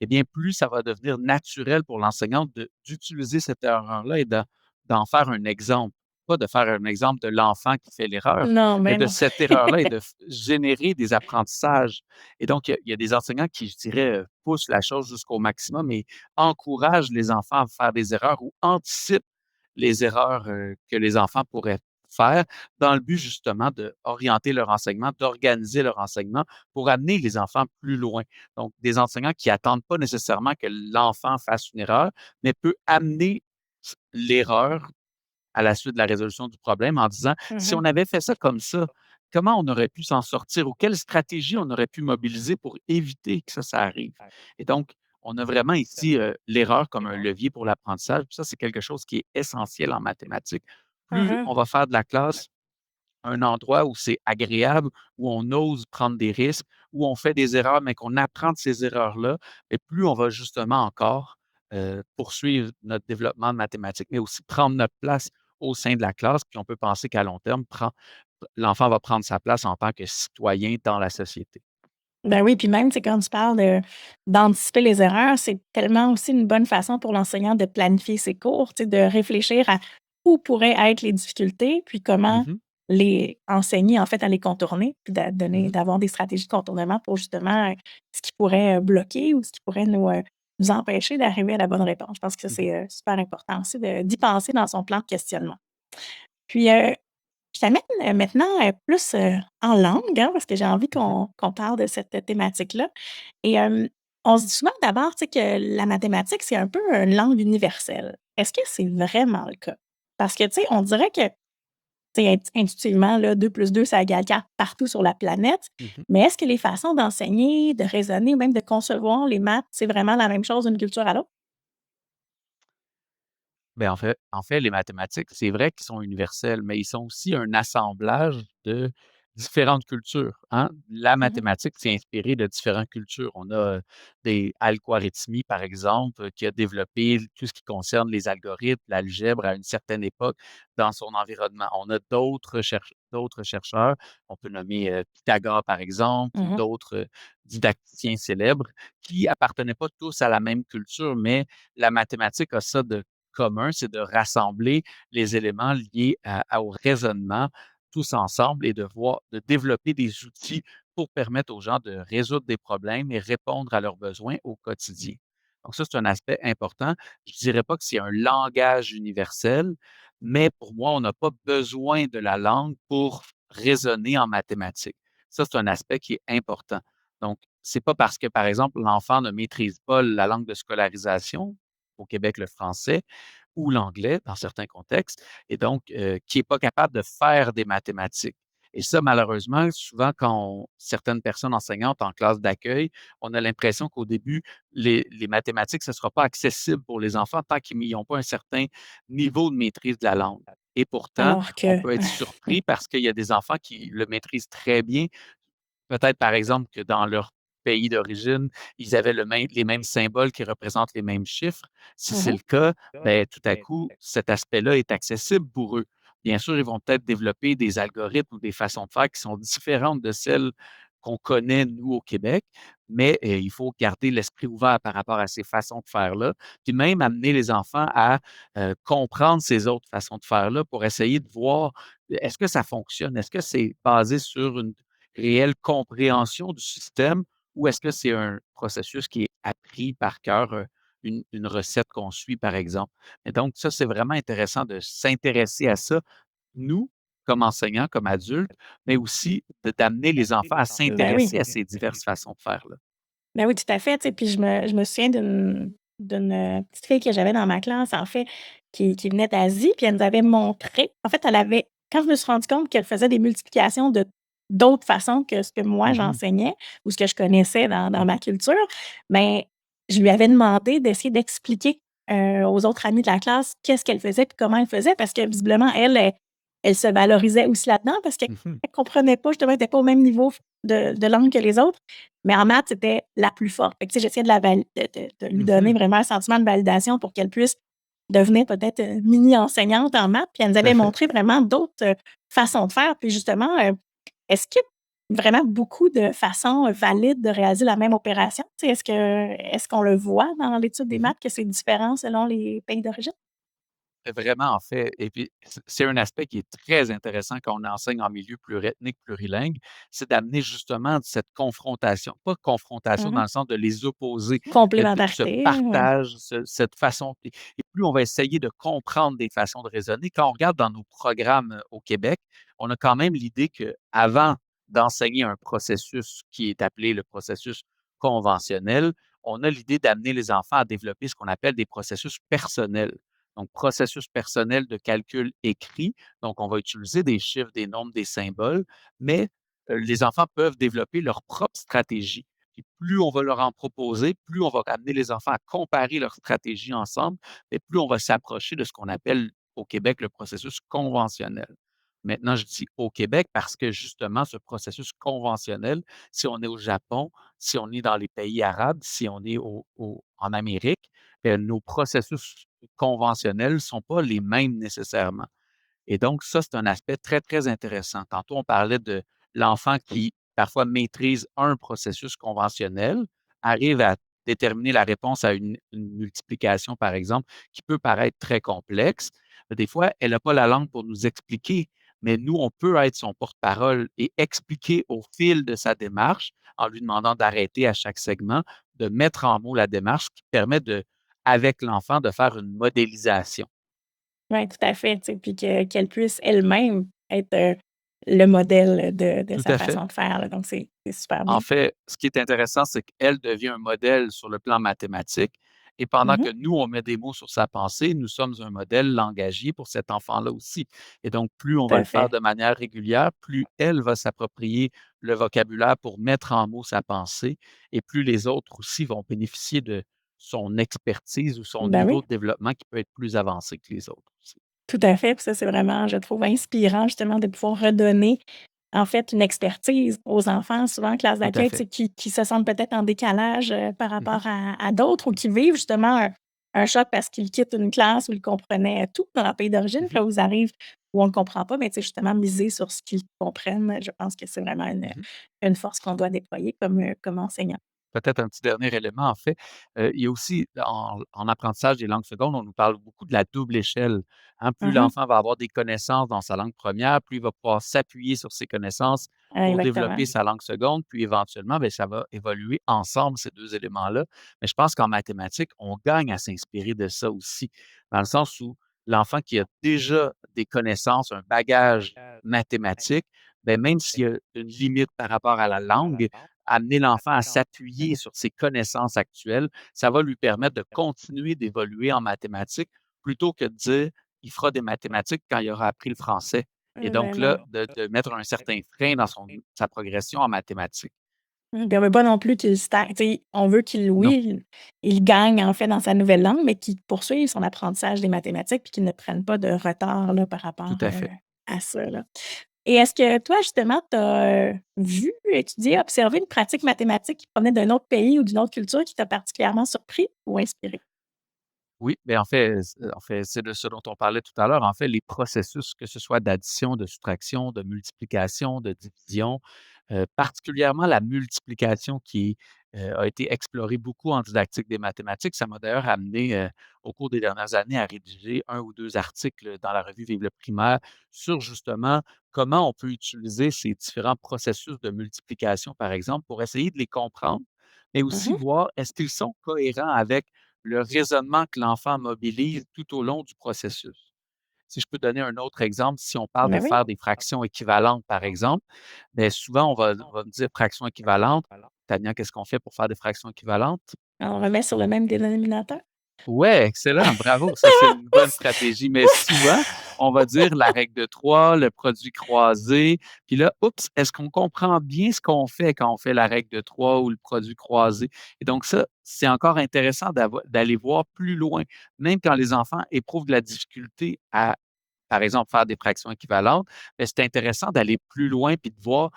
eh bien, plus ça va devenir naturel pour l'enseignante d'utiliser cette erreur-là et d'en faire un exemple. Pas de faire un exemple de l'enfant qui fait l'erreur, Non, mais mais de non. cette erreur-là et de générer des apprentissages. Et donc, il y a des enseignants qui, je dirais, poussent la chose jusqu'au maximum et encouragent les enfants à faire des erreurs ou anticipent les erreurs, que les enfants pourraient faire dans le but justement d'orienter leur enseignement, d'organiser leur enseignement pour amener les enfants plus loin. Donc, des enseignants qui attendent pas nécessairement que l'enfant fasse une erreur, mais peut amener l'erreur à la suite de la résolution du problème en disant: «Si Mmh. on avait fait ça comme ça, comment on aurait pu s'en sortir ou quelle stratégie on aurait pu mobiliser pour éviter que ça arrive?» Et donc, on a vraiment ici, l'erreur comme un levier pour l'apprentissage. Puis ça, c'est quelque chose qui est essentiel en mathématiques. Plus Mmh. on va faire de la classe, un endroit où c'est agréable, où on ose prendre des risques, où on fait des erreurs, mais qu'on apprend de ces erreurs-là, et plus on va justement encore poursuivre notre développement de mathématiques, mais aussi prendre notre place au sein de la classe. Puis on peut penser qu'à long terme, l'enfant va prendre sa place en tant que citoyen dans la société. Ben oui, puis même, c'est quand tu parles d'anticiper les erreurs, c'est tellement aussi une bonne façon pour l'enseignant de planifier ses cours, tu sais, de réfléchir à où pourraient être les difficultés, puis comment Mhm, les enseigner, en fait, à les contourner, puis mhm, d'avoir des stratégies de contournement pour justement ce qui pourrait bloquer ou ce qui pourrait nous empêcher d'arriver à la bonne réponse. Je pense que ça, mhm, c'est super important aussi d'y penser dans son plan de questionnement. Puis, je t'amène, maintenant, plus, en langue, hein, parce que j'ai envie mhm. qu'on parle de cette thématique-là et on se dit souvent d'abord, tu sais, que la mathématique, c'est un peu une langue universelle. Est-ce que c'est vraiment le cas? Parce que, tu sais, on dirait que, tu sais, intuitivement, là, 2 plus 2 ça égale 4 partout sur la planète, Mhm. mais est-ce que les façons d'enseigner, de raisonner ou même de concevoir les maths, c'est vraiment la même chose d'une culture à l'autre? Ben, en fait, les mathématiques, c'est vrai qu'ils sont universels, mais ils sont aussi un assemblage de différentes cultures, hein. La Mmh. mathématique s'est inspirée de différentes cultures. On a, des Al-Khwarizmi, par exemple, qui a développé tout ce qui concerne les algorithmes, l'algèbre à une certaine époque dans son environnement. On a d'autres chercheurs, on peut nommer, Pythagore, par exemple, ou Mmh. d'autres, didacticiens célèbres qui appartenaient pas tous à la même culture, mais la mathématique a ça de commun, c'est de rassembler les éléments liés au raisonnement tous ensemble et de développer des outils pour permettre aux gens de résoudre des problèmes et répondre à leurs besoins au quotidien. Donc ça, c'est un aspect important. Je ne dirais pas que c'est un langage universel, mais pour moi, on n'a pas besoin de la langue pour raisonner en mathématiques. Ça, c'est un aspect qui est important. Donc, c'est pas parce que, par exemple, l'enfant ne maîtrise pas la langue de scolarisation, au Québec, le français, ou l'anglais dans certains contextes et donc qui est pas capable de faire des mathématiques et ça, malheureusement, souvent certaines personnes enseignantes en classe d'accueil, on a l'impression qu'au début, les mathématiques, ce ne sera pas accessible pour les enfants tant qu'ils n'ont pas un certain niveau de maîtrise de la langue et pourtant, Alors on que peut être surpris parce qu'il y a des enfants qui le maîtrisent très bien. Peut-être, par exemple, que dans leur pays d'origine, ils avaient les mêmes symboles qui représentent les mêmes chiffres. Si c'est mmh. le cas, ben, tout à coup, cet aspect-là est accessible pour eux. Bien sûr, ils vont peut-être développer des algorithmes ou des façons de faire qui sont différentes de celles qu'on connaît, nous, au Québec, mais il faut garder l'esprit ouvert par rapport à ces façons de faire-là, puis même amener les enfants à comprendre ces autres façons de faire-là pour essayer de voir est-ce que ça fonctionne? Est-ce que c'est basé sur une réelle compréhension du système ou est-ce que c'est un processus qui est appris par cœur, une recette qu'on suit, par exemple? Et donc ça, c'est vraiment intéressant de s'intéresser à ça, nous, comme enseignants, comme adultes, mais aussi d'amener les enfants à Ben oui. s'intéresser à ces diverses façons de faire-là. Ben oui, tout à fait, tu sais, puis je me souviens d'une petite fille que j'avais dans ma classe, en fait, qui venait d'Asie, puis elle nous avait montré en fait, elle avait quand je me suis rendue compte qu'elle faisait des multiplications de d'autres façons que ce que moi Mmh. j'enseignais ou ce que je connaissais dans Mmh. ma culture, ben, je lui avais demandé d'essayer d'expliquer, aux autres amis de la classe qu'est-ce qu'elle faisait puis comment elle faisait parce que visiblement elle se valorisait aussi là-dedans parce qu'elle Mmh. comprenait pas justement, elle était pas au même niveau de langue que les autres. Mais en maths, c'était la plus forte. Fait que, tu sais, j'essayais de la vali de lui donner Mmh. vraiment un sentiment de validation pour qu'elle puisse devenir peut-être, mini enseignante en maths. Puis elle nous Tout à avait fait. montré vraiment d'autres, façons de faire. Puis justement, est-ce qu'il y a vraiment beaucoup de façons, valides de réaliser la même opération? Tu sais, est-ce qu'on le voit dans l'étude des Mmh. maths que c'est différent selon les pays d'origine? Vraiment, en fait et puis c'est un aspect qui est très intéressant quand on enseigne en milieu pluriethnique, plurilingue, c'est d'amener justement cette confrontation, pas confrontation dans Mmh. le sens de les opposer, mais de ce Complémentarité, ouais. partage, cette façon et plus on va essayer de comprendre des façons de raisonner. Quand on regarde dans nos programmes, au Québec, on a quand même l'idée qu'avant d'enseigner un processus qui est appelé le processus conventionnel, on a l'idée d'amener les enfants à développer ce qu'on appelle des processus personnels. Donc, processus personnel de calcul écrit. Donc, on va utiliser des chiffres, des nombres, des symboles, mais les enfants peuvent développer leur propre stratégie. Puis plus on va leur en proposer, plus on va amener les enfants à comparer leurs stratégies ensemble, et plus on va s'approcher de ce qu'on appelle au Québec le processus conventionnel. Maintenant, je dis au Québec parce que justement, ce processus conventionnel, si on est au Japon, si on est dans les pays arabes, si on est en Amérique, nos processus conventionnels ne sont pas les mêmes nécessairement. Et donc ça, c'est un aspect très, très intéressant. Tantôt, on parlait de l'enfant qui, parfois, maîtrise un processus conventionnel, arrive à déterminer la réponse à une multiplication, par exemple, qui peut paraître très complexe. Des fois, elle n'a pas la langue pour nous expliquer, mais nous, on peut être son porte-parole et expliquer au fil de sa démarche, en lui demandant d'arrêter à chaque segment, de mettre en mots la démarche, ce qui permet de, avec l'enfant, de faire une modélisation. Ouais, tout à fait, tu sais, puis qu'elle puisse elle-même être, le modèle de Tout sa à fait. façon de faire, là, donc c'est super En bien. fait, ce qui est intéressant, c'est qu'elle devient un modèle sur le plan mathématique et pendant Mmh. que nous, on met des mots sur sa pensée, nous sommes un modèle langagier pour cet enfant-là aussi. Et donc, plus on Tout va à le faire fait. de manière régulière, plus elle va s'approprier le vocabulaire pour mettre en mots sa pensée et plus les autres aussi vont bénéficier de son expertise ou son Ben niveau oui. de développement qui peut être plus avancé que les autres aussi. Tout à fait, puis ça, c'est vraiment, je trouve, inspirant justement de pouvoir redonner, en fait, une expertise aux enfants, souvent en classe Tout à d'accueil, tu fait. sais, qui se sentent peut-être en décalage, par Mhm, rapport à d'autres ou qui vivent justement un choc parce qu'ils quittent une classe où ils comprenaient tout dans leur pays d'origine, puis mhm, là où ils arrivent où on ne comprend pas, mais tu sais, justement, miser sur ce qu'ils comprennent, je pense que c'est vraiment mhm. une force qu'on doit déployer comme enseignant. Peut-être un petit dernier élément, en fait, il y a aussi en apprentissage des langues secondes, on nous parle beaucoup de la double échelle, hein. Plus Mmh. l'enfant va avoir des connaissances dans sa langue première, plus il va pouvoir s'appuyer sur ses connaissances pour Exactement. développer sa langue seconde, puis éventuellement, bien, ça va évoluer ensemble ces 2 éléments-là. Mais je pense qu'en mathématiques, on gagne à s'inspirer de ça aussi, dans le sens où l'enfant qui a déjà des connaissances, un bagage mathématique, bien, même s'il y a une limite par rapport à la langue, amener l'enfant à s'appuyer sur ses connaissances actuelles, ça va lui permettre de continuer d'évoluer en mathématiques plutôt que de dire il fera des mathématiques quand il aura appris le français. Et donc Ben là, non. de mettre un certain frein dans sa progression en mathématiques. Puis on veut pas non plus qu'il stagne, tu sais, on veut qu'il Non, oui, il gagne en fait dans sa nouvelle langue, mais qu'il poursuive son apprentissage des mathématiques puis qu'il ne prenne pas de retard là par tout rapport, à fait. à ça là. Et est-ce que toi justement tu as, vu, étudié, observé une pratique mathématique qui provenait d'un autre pays ou d'une autre culture qui t'a particulièrement surpris ou inspiré? Oui, mais en fait, c'est de ce dont on parlait tout à l'heure. En fait, les processus, que ce soit d'addition, de soustraction, de multiplication, de division, particulièrement la multiplication qui, a été explorée beaucoup en didactique des mathématiques. Ça m'a d'ailleurs amené, au cours des dernières années à rédiger un ou 2 articles dans la revue Vive le primaire sur justement comment on peut utiliser ces différents processus de multiplication, par exemple, pour essayer de les comprendre, mais aussi Mmh. voir est-ce qu'ils sont cohérents avec le raisonnement que l'enfant mobilise tout au long du processus. Si je peux donner un autre exemple, si on parle de Ben oui, faire des fractions équivalentes, par exemple, bien souvent on va me dire fraction équivalente. Tania, qu'est-ce qu'on fait pour faire des fractions équivalentes? on remet sur le même dénominateur. Ouais, excellent, bravo. Ça, c'est une bonne stratégie. Mais souvent, on va dire la règle de 3, le produit croisé. Puis là, oups, est-ce qu'on comprend bien ce qu'on fait quand on fait la règle de 3 ou le produit croisé? Et donc ça, c'est encore intéressant d'aller voir plus loin. Même quand les enfants éprouvent de la difficulté à, par exemple, faire des fractions équivalentes, mais c'est intéressant d'aller plus loin puis de voir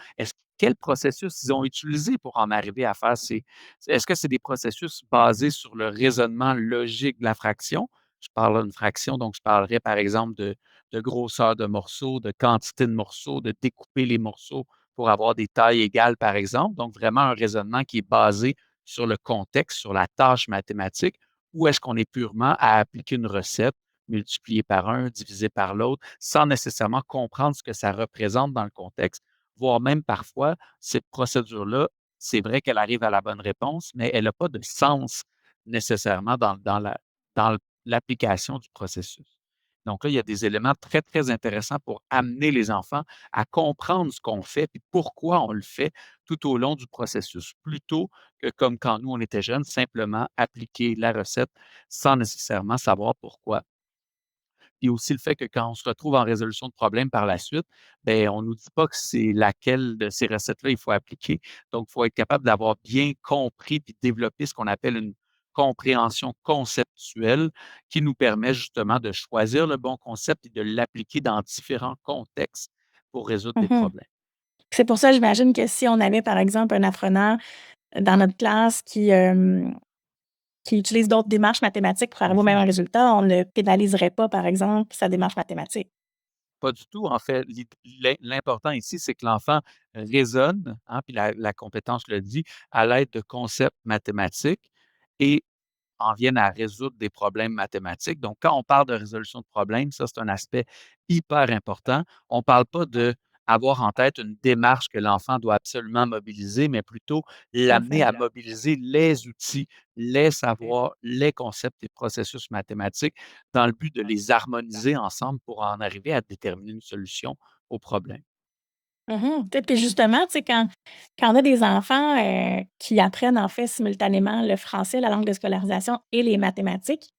quel processus ils ont utilisé pour en arriver à faire ces. Est-ce que c'est des processus basés sur le raisonnement logique de la fraction? Je parle d'une fraction, donc je parlerais par exemple de grosseur de morceaux, de quantité de morceaux, de découper les morceaux pour avoir des tailles égales, par exemple. Donc vraiment un raisonnement qui est basé sur le contexte, sur la tâche mathématique, ou est-ce qu'on est purement à appliquer une recette multiplié par un, divisé par l'autre, sans nécessairement comprendre ce que ça représente dans le contexte, voire même parfois, cette procédure-là, c'est vrai qu'elle arrive à la bonne réponse, mais elle n'a pas de sens nécessairement dans l'application du processus. Donc là, il y a des éléments très, très intéressants pour amener les enfants à comprendre ce qu'on fait et pourquoi on le fait tout au long du processus, plutôt que comme quand nous, on était jeunes, simplement appliquer la recette sans nécessairement savoir pourquoi. Puis aussi le fait que quand on se retrouve en résolution de problème par la suite, ben on nous dit pas que c'est laquelle de ces recettes-là il faut appliquer. Donc, il faut être capable d'avoir bien compris puis développer ce qu'on appelle une compréhension conceptuelle qui nous permet justement de choisir le bon concept et de l'appliquer dans différents contextes. pour résoudre des Mmh. problèmes. C'est pour ça, j'imagine que si on avait, par exemple, un apprenant dans notre classe qui utilise d'autres démarches mathématiques pour arriver au même Mmh. résultat, on ne pénaliserait pas, par exemple, sa démarche mathématique. Pas du tout, en fait. L'important ici, c'est que l'enfant raisonne, hein, puis la compétence le dit, à l'aide de concepts mathématiques et en viennent à résoudre des problèmes mathématiques. Donc, quand on parle de résolution de problèmes, ça, c'est un aspect hyper important. On ne parle pas d'avoir en tête une démarche que l'enfant doit absolument mobiliser, mais plutôt Tout à l'amener fait. à mobiliser les outils, les savoirs, les concepts et processus mathématiques dans le but de les harmoniser ensemble pour en arriver à déterminer une solution au problème. Mmh. Tu sais, puis justement, tu sais, quand on a des enfants, qui apprennent, en fait, simultanément le français, la langue de scolarisation et les mathématiques,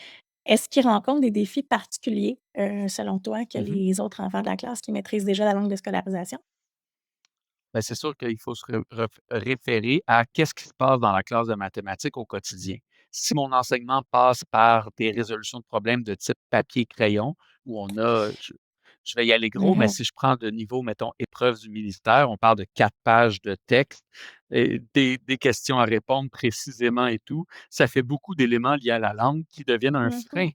est-ce qu'ils rencontrent des défis particuliers, selon toi, que Mmh. les autres enfants de la classe qui maîtrisent déjà la langue de scolarisation? Ben, c'est sûr qu'il faut se référer à qu'est-ce qui se passe dans la classe de mathématiques au quotidien. Si mon enseignement passe par des résolutions de problèmes de type papier-crayon, où on a, je vais y aller gros, mais Mmh. si je prends de niveau, mettons, épreuve du ministère, on parle de 4 pages de texte, et des questions à répondre précisément et tout, ça fait beaucoup d'éléments liés à la langue qui deviennent un Mmh. frein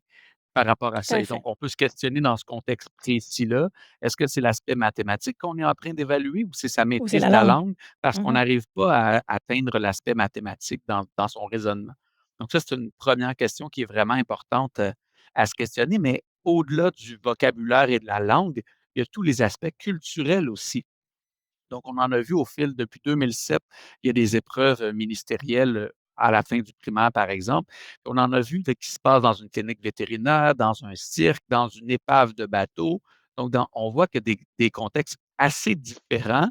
par rapport à Tout ça à et donc fait. on peut se questionner dans ce contexte précis-là, est-ce que c'est l'aspect mathématique qu'on est en train d'évaluer ou c'est sa Ou c'est maîtrise la de la langue. langue? Parce qu'on Mmh. n'arrive pas à atteindre l'aspect mathématique dans son raisonnement. Donc ça, c'est une première question qui est vraiment importante, à se questionner, mais au-delà du vocabulaire et de la langue, il y a tous les aspects culturels aussi. Donc, on en a vu au fil depuis 2007, il y a des épreuves, ministérielles, à la fin du primaire, par exemple. On en a vu de qui se passe dans une clinique vétérinaire, dans un cirque, dans une épave de bateau. Donc on voit que des contextes assez différents,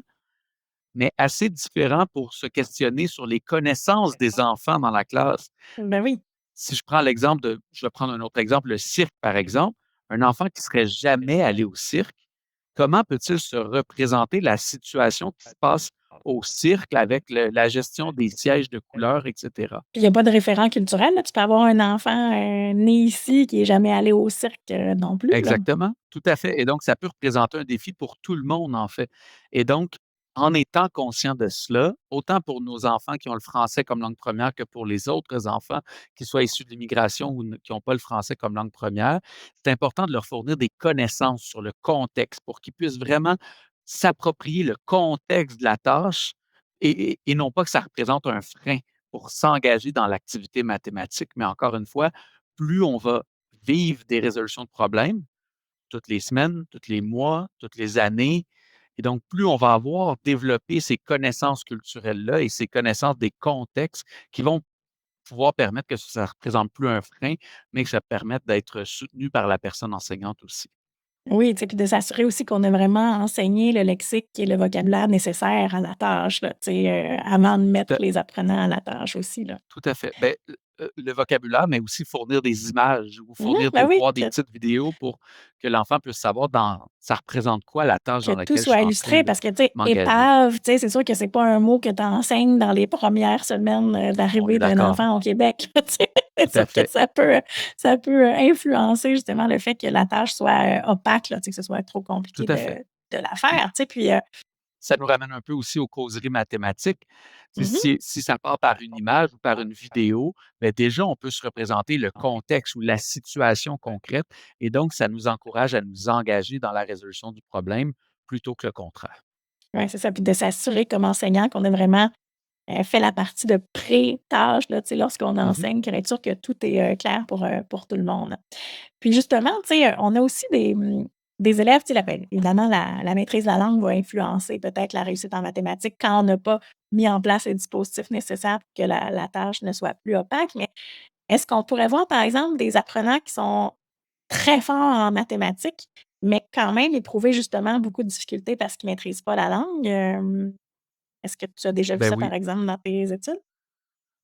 mais assez différents pour se questionner sur les connaissances des enfants dans la classe. Ben oui. Si je prends l'exemple de je vais prendre un autre exemple, le cirque, par exemple. Un enfant qui serait jamais allé au cirque, comment peut-il se représenter la situation qui se passe au cirque avec la gestion des sièges de couleurs et cetera? Puis il y a pas de référent culturel, là. Tu peux avoir un enfant, né ici qui est jamais allé au cirque, non plus, là. Exactement, tout à fait et donc ça peut représenter un défi pour tout le monde, en fait et donc en étant conscient de cela, autant pour nos enfants qui ont le français comme langue première que pour les autres enfants, qu'ils soient issus de l'immigration ou qui n'ont pas le français comme langue première, c'est important de leur fournir des connaissances sur le contexte pour qu'ils puissent vraiment s'approprier le contexte de la tâche et non pas que ça représente un frein pour s'engager dans l'activité mathématique. Mais encore une fois, plus on va vivre des résolutions de problèmes toutes les semaines, tous les mois, toutes les années. Et donc, plus on va avoir développé ces connaissances culturelles-là et ces connaissances des contextes qui vont pouvoir permettre que ça ne représente plus un frein, mais que ça permette d'être soutenu par la personne enseignante aussi. Oui, tu sais, puis de s'assurer aussi qu'on a vraiment enseigné le lexique et le vocabulaire nécessaire à la tâche, là, tu sais, avant de Tout mettre à les apprenants à la tâche aussi, là. tout à fait. Beh, le vocabulaire, mais aussi fournir des images ou Mmh, fournir ben oui, voir des petites vidéos pour que l'enfant puisse savoir ça représente quoi la tâche que dans tout laquelle je soit suis en train illustré de parce que, tu sais, m'engager. épave, tu sais, c'est sûr que c'est pas un mot que tu enseignes dans les premières semaines, On est d'arrivée d'un d'accord. enfant au Québec, là, tu sais. Tout C'est à sûr que fait. ça peut, influencer justement le fait que la tâche soit, opaque, là, tu sais, que ce soit trop Tout compliqué à fait. de la Puis faire, tu sais, puis, ça nous ramène un peu aussi aux causeries mathématiques. Tu sais, mmh si ça part par une image ou par une vidéo, bien déjà, on peut se représenter le contexte ou la situation concrète et donc ça nous encourage à nous engager dans la résolution du problème plutôt que le contraire. ouais, c'est ça, puis de s'assurer comme enseignant qu'on a vraiment fait la partie de pré-tâche, là, tu sais, lorsqu'on Mmh. enseigne, pour être sûr que tout est, clair pour tout le monde. Puis justement, tu sais, on a aussi des élèves, tu sais, ben, évidemment, la maîtrise de la langue va influencer peut-être la réussite en mathématiques quand on n'a pas mis en place les dispositifs nécessaires pour que la tâche ne soit plus opaque. Mais est-ce qu'on pourrait voir, par exemple, des apprenants qui sont très forts en mathématiques, mais quand même éprouver justement beaucoup de difficultés parce qu'ils ne maîtrisent pas la langue? Est-ce que tu as déjà vu Ben ça, oui. par exemple, dans tes études?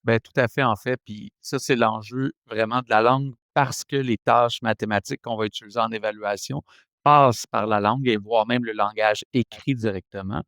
Ben tout à fait, en fait, puis ça, c'est l'enjeu vraiment de la langue parce que les tâches mathématiques qu'on va utiliser en évaluation passent par la langue et voire même le langage écrit directement.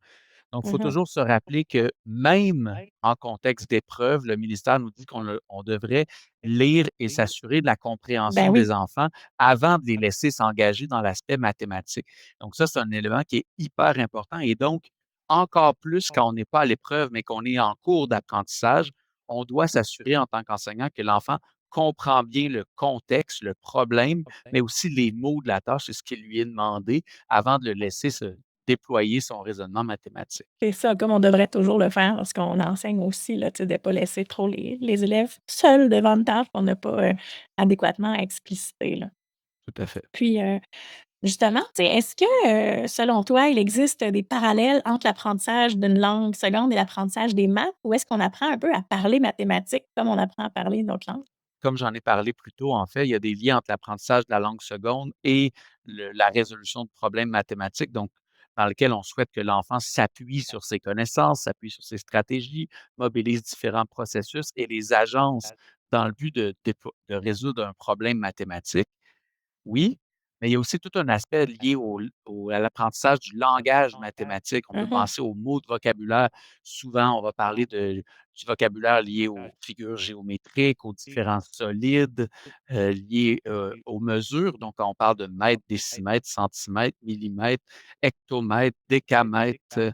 Donc, il faut Mmh. toujours se rappeler que même en contexte d'épreuve, le ministère nous dit on devrait lire et s'assurer de la Ben compréhension oui, des enfants avant de les laisser s'engager dans l'aspect mathématique. Donc ça, c'est un élément qui est hyper important et donc, encore plus quand on n'est pas à l'épreuve, mais qu'on est en cours d'apprentissage, on doit s'assurer en tant qu'enseignant que l'enfant comprend bien le contexte, le problème, mais aussi les mots de la tâche et ce qui lui est demandé avant de le laisser se déployer son raisonnement mathématique. c'est ça, comme on devrait toujours le faire lorsqu'on enseigne aussi, là, tu sais, de pas laisser trop les élèves seuls devant une tâche qu'on n'a pas, adéquatement explicité, là. Tout à fait. Puis, justement, tu sais, est-ce que, selon toi, il existe des parallèles entre l'apprentissage d'une langue seconde et l'apprentissage des maths? Ou est-ce qu'on apprend un peu à parler mathématiques comme on apprend à parler une autre langue? Comme j'en ai parlé plus tôt, en fait, il y a des liens entre l'apprentissage de la langue seconde et la résolution de problèmes mathématiques, donc dans lequel on souhaite que l'enfant s'appuie sur ses connaissances, s'appuie sur ses stratégies, mobilise différents processus et les agence dans le but de résoudre un problème mathématique. Oui, mais il y a aussi tout un aspect lié à l'apprentissage du langage mathématique. On peut Mmh. penser aux mots de vocabulaire. Souvent, on va parler du vocabulaire lié aux figures géométriques, aux différents solides, liés, aux mesures. Donc, quand on parle de mètres, décimètres, centimètres, millimètres, hectomètres, décamètres,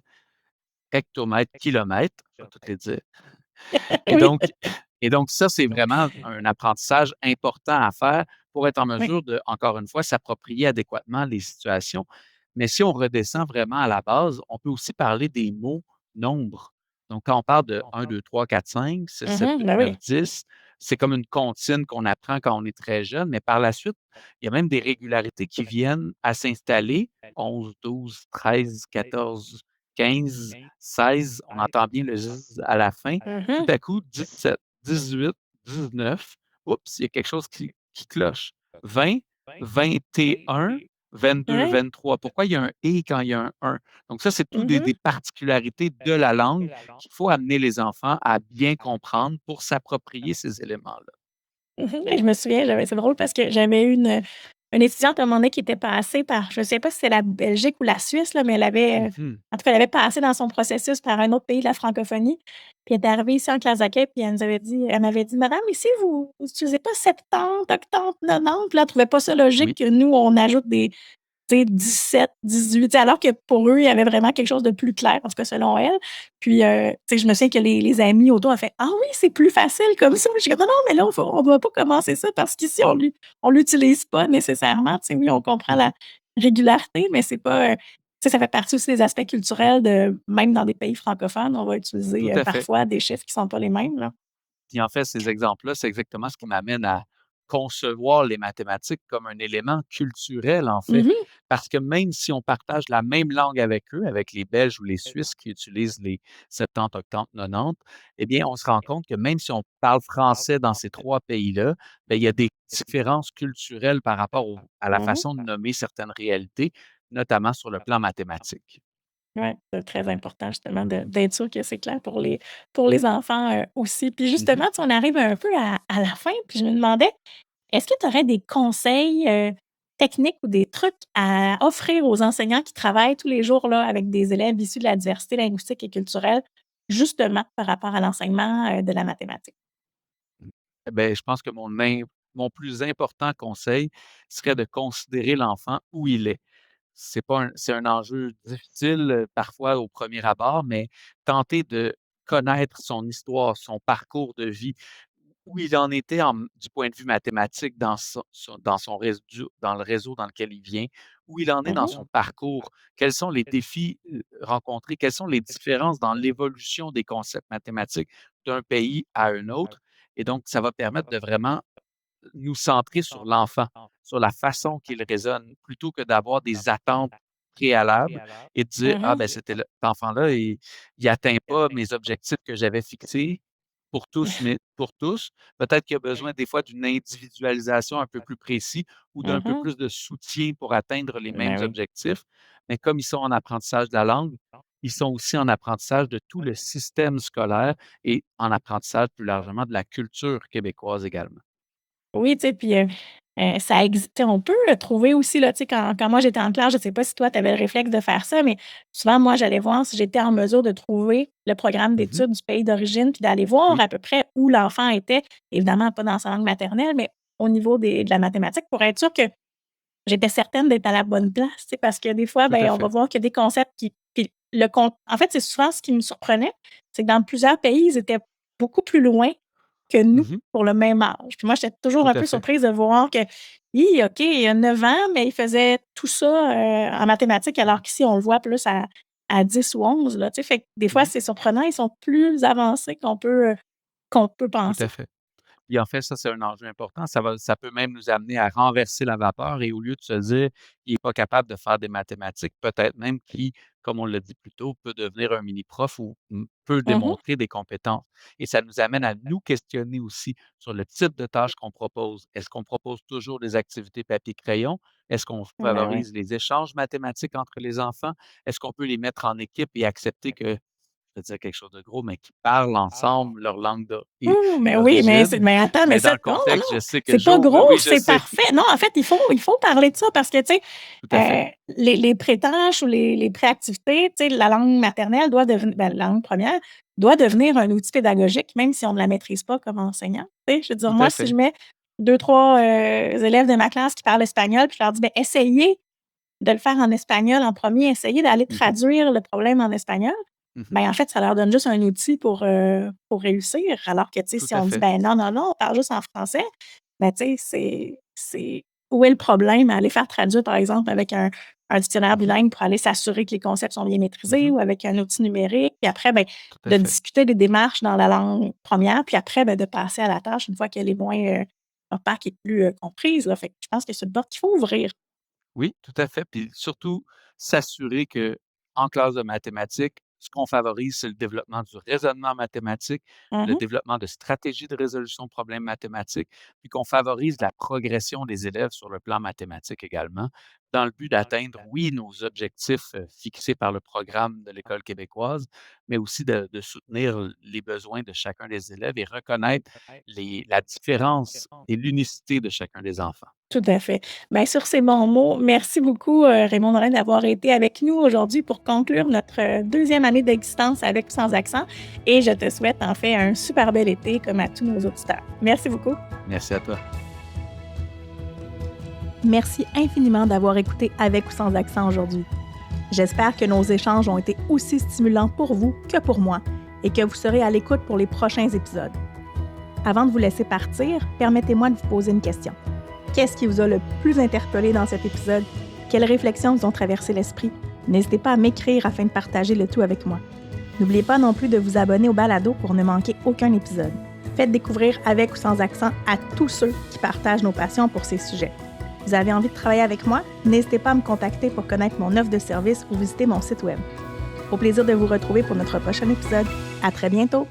hectomètres, kilomètres, je vais toutes les dire. Et Oui, donc et donc ça, c'est vraiment un apprentissage important à faire pour être en oui. mesure de, encore une fois, s'approprier adéquatement les situations. Mais si on redescend vraiment à la base, on peut aussi parler des mots nombres. Donc quand on parle de 1, 2, 3, 4, 5, 6, 7, Mmh. 8, Ben 9, oui. 10, c'est comme une comptine qu'on apprend quand on est très jeune, mais par la suite, il y a même des régularités qui viennent à s'installer. 11, 12, 13, 14, 15, 16, on entend bien le z à la fin. Tout Mmh. à coup, 17, 18, 19, oups, il y a quelque chose qui cloche. 20, 21, 22, Ouais. 23. Pourquoi il y a un «et» quand il y a un «un»? Donc ça, c'est tout des Mmh. particularités de la langue qu'il faut amener les enfants à bien comprendre pour s'approprier ces éléments-là. Mmh mh. Et je me souviens, c'est drôle parce que j'avais une étudiante à un moment donné qui était passée par je ne sais pas si c'est la Belgique ou la Suisse là, mais elle avait, Mmh. en tout cas, elle avait passé dans son processus par un autre pays de la francophonie. Puis elle est arrivée ici en classe d'accueil, puis elle m'avait dit: «Madame, ici, vous utilisez pas septante, octante, nonante?» Puis là, elle trouvait pas ça logique Oui, que nous, on ajoute des tu sais, 17, 18, tu sais, alors que pour eux, il y avait vraiment quelque chose de plus clair, en tout cas selon elle. Puis, tu sais, je me souviens que les amis autour ont fait: «Ah oui, c'est plus facile comme ça». Je suis comme: «Non, non, mais là, on doit pas commencer ça parce qu'ici, on l'utilise pas nécessairement». Tu sais, oui, on comprend mmh la régularité, mais c'est pas, tu sais, ça fait partie aussi des aspects culturels de même dans des pays francophones, on va tout utiliser, à fait. parfois des chiffres qui sont pas les mêmes, là. Puis en fait, ces exemples-là, c'est exactement ce qui m'amène à concevoir les mathématiques comme un élément culturel, en fait. Mmh. Parce que même si on partage la même langue avec eux, avec les Belges ou les Suisses qui utilisent les 70, 80, 90, eh bien, on se rend compte que même si on parle français dans ces 3 pays-là, bien, il y a des différences culturelles par rapport à la Mmh. façon de nommer certaines réalités, notamment sur le plan mathématique. Ouais, c'est très important justement d'être sûr que c'est clair pour les enfants, aussi. Puis Mmh. justement, tu sais, on arrive un peu à la fin, puis je me demandais, est-ce que tu aurais des conseils, techniques ou des trucs à offrir aux enseignants qui travaillent tous les jours là, avec des élèves issus de la diversité linguistique et culturelle, justement par rapport à l'enseignement, de la mathématique? Eh beh, je pense que mon plus important conseil serait de considérer l'enfant où il est. C'est un enjeu difficile, parfois au premier abord, mais tenter de connaître son histoire, son parcours de vie, où il en était du point de vue mathématique dans son réseau dans le réseau dans lequel il vient, où il en est dans Mmh. son parcours, quels sont les défis, rencontrés, quelles sont les différences dans l'évolution des concepts mathématiques d'un pays à un autre et donc ça va permettre de vraiment nous centrer sur l'enfant, sur la façon qu'il raisonne, plutôt que d'avoir des attentes préalables et de dire: «Ah Mmh. ben c'était cet enfant-là, il atteint pas mes objectifs que j'avais fixés pour tous, mais pour tous». Peut-être qu'il a besoin des fois d'une individualisation un peu plus précis ou d'un peu Mmh. plus de soutien pour atteindre les mêmes Ben oui. objectifs. Mais comme ils sont en apprentissage de la langue, ils sont aussi en apprentissage de tout le système scolaire et en apprentissage plus largement de la culture québécoise également. Oui, tu sais, puis, Ça existe. On peut trouver aussi, là, tu sais, quand moi j'étais en classe, je ne sais pas si toi, tu avais le réflexe de faire ça, mais souvent, moi, j'allais voir si j'étais en mesure de trouver le programme Mmh. d'études du pays d'origine, puis d'aller voir Oui. à peu près où l'enfant était. Évidemment, pas dans sa langue maternelle, mais au niveau de la mathématique, pour être sûre que j'étais certaine d'être à la bonne place, tu sais, parce que des fois, Tout à ben, on va fait. voir qu'il y a des concepts qui puis en fait, c'est souvent ce qui me surprenait, c'est que dans plusieurs pays, ils étaient beaucoup plus loin que nous Mmh. pour le même âge. Puis moi, j'étais toujours Tout un à peu fait. surprise de voir que, hi, OK, il a 9 ans, mais il faisait tout ça, en mathématiques, alors qu'ici, on le voit plus à 10 ou 11 là, tu sais? Fait que des fois, Mmh. c'est surprenant, ils sont plus avancés qu'on peut Tout à penser. fait. Et en fait, ça, c'est un enjeu important. Ça peut même nous amener à renverser la vapeur et au lieu de se dire: «Il est pas capable de faire des mathématiques», peut-être même qu'il, comme on l'a dit plus tôt, peut devenir un mini prof ou peut Mmh. démontrer des compétences. Et ça nous amène à nous questionner aussi sur le type de tâches qu'on propose. Est-ce qu'on propose toujours des activités papier-crayon? Est-ce qu'on Ben oui. favorise les échanges mathématiques entre les enfants? Est-ce qu'on peut les mettre en équipe et accepter que, je vais dire quelque chose de gros, mais qu'ils parlent ensemble leur langue Mais oui, d'origine? mais attends, mais Mais dans ça le non, non, contexte, je non, sais que c'est pas Jo gros, oui, je c'est sais, parfait. Non, en fait, il faut parler de ça parce que, tu sais, tout à fait. les pré-tâches ou les pré-activités, tu sais, la langue maternelle doit devenir la langue première doit devenir un outil pédagogique, même si on ne la maîtrise pas comme enseignant, tu sais? Je veux dire, Tout à moi, si je fait. mets 2-3 élèves de ma classe qui parlent espagnol, puis je leur dis: «Beh, essayez de le faire en espagnol en premier, essayez d'aller Mmh mh. traduire le problème en espagnol». Mmh mh. Ben, en fait, ça leur donne juste un outil pour réussir. Alors que, tu sais, Tout si à on dit: fait. «Ben, non, non, non, on parle juste en français», ben, tu sais, c'est où est le problème à aller faire traduire, par exemple, avec un dictionnaire Mmh mh. bilingue pour aller s'assurer que les concepts sont bien Mmh maîtrisés mh. ou avec un outil numérique. Puis après, ben, Tout à de fait. discuter des démarches dans la langue première, puis après, ben, de passer à la tâche une fois qu'elle est moins, opaque et plus, comprise, là. Fait que je pense que c'est une porte qu'il faut ouvrir. Oui, tout à fait, puis surtout s'assurer qu'en classe de mathématiques, ce qu'on favorise, c'est le développement du raisonnement mathématique, le Mmh. développement de stratégies de résolution de problèmes mathématiques, puis qu'on favorise la progression des élèves sur le plan mathématique également, dans le but d'atteindre, oui, nos objectifs, fixés par le programme de l'École québécoise, mais aussi de soutenir les besoins de chacun des élèves et reconnaître la différence et l'unicité de chacun des enfants. Tout à fait. Bien, sur ces bons mots, merci beaucoup, Raymond Morin, d'avoir été avec nous aujourd'hui pour conclure notre, 2e année d'existence avec ou sans accent et je te souhaite, en fait, un super bel été comme à tous nos auditeurs. Merci beaucoup. Merci à toi. Merci infiniment d'avoir écouté Avec ou sans accent aujourd'hui. J'espère que nos échanges ont été aussi stimulants pour vous que pour moi et que vous serez à l'écoute pour les prochains épisodes. Avant de vous laisser partir, permettez-moi de vous poser une question. Qu'est-ce qui vous a le plus interpellé dans cet épisode? Quelles réflexions vous ont traversé l'esprit? N'hésitez pas à m'écrire afin de partager le tout avec moi. N'oubliez pas non plus de vous abonner au balado pour ne manquer aucun épisode. Faites découvrir Avec ou sans accent à tous ceux qui partagent nos passions pour ces sujets. Vous avez envie de travailler avec moi? N'hésitez pas à me contacter pour connaître mon offre de service ou visiter mon site web. Au plaisir de vous retrouver pour notre prochain épisode. À très bientôt!